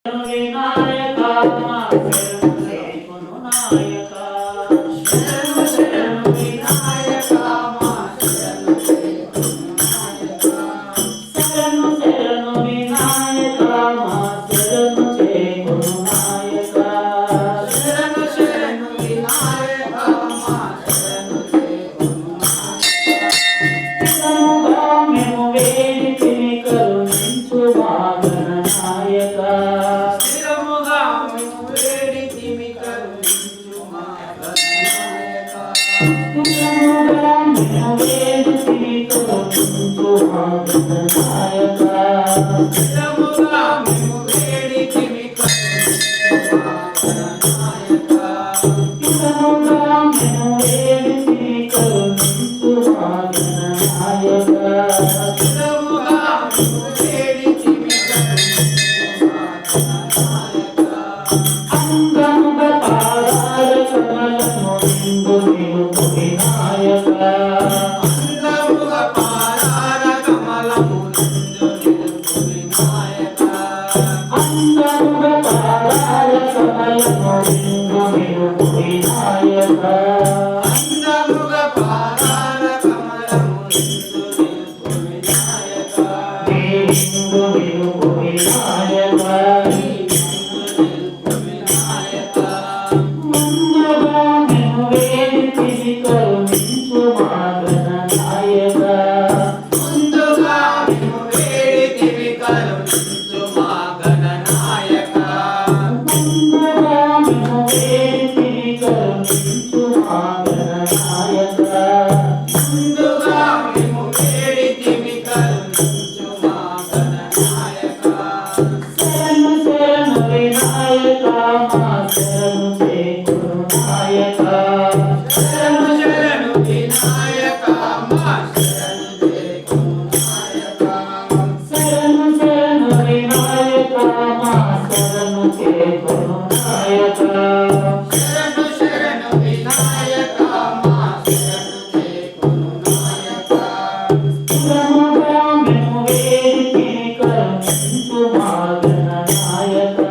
వినాయకా మా శరణు చేకొను నాయకా శరణు శరణు వినాయకా మా శరణు చేకొను నాయకా శరణు శరణు వినాయకా మా శరణు చేకొను నాయకా శరణు శరణు వినాయకా మా శరణు చేకొను నాయకా మేము వేడితిని కరుణించు మా గణనాయకా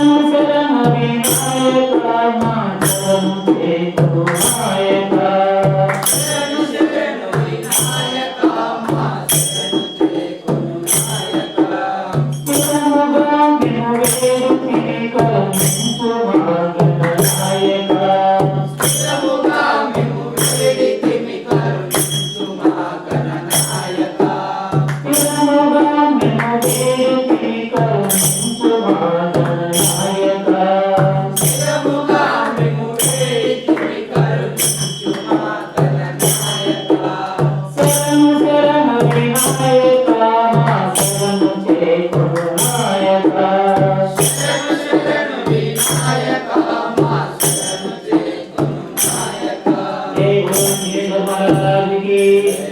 శరణు శరణు వినాయక మా శరణు చేకో నాయక శరణు శరణు వినాయక మా శరణు చేకొను నాయక చిరముగా మేము వేడుకొని కరుణించు మా గణనాయక స్థిరముగా మేము వేడితిమి కరుణించు మా గణనాయక చిరముగా మేము వేడుకొని కరుణించు మా గణనాయక స్థిరముగా మేము వేడితిమి కరుణించు మా గణనాయక శరణు శరణు వినాయక మా శరణు చేకో నాయక శరణు శరణు వినాయక మా శరణు చేకొను నాయక జై గురు శివ మహారాజ్ की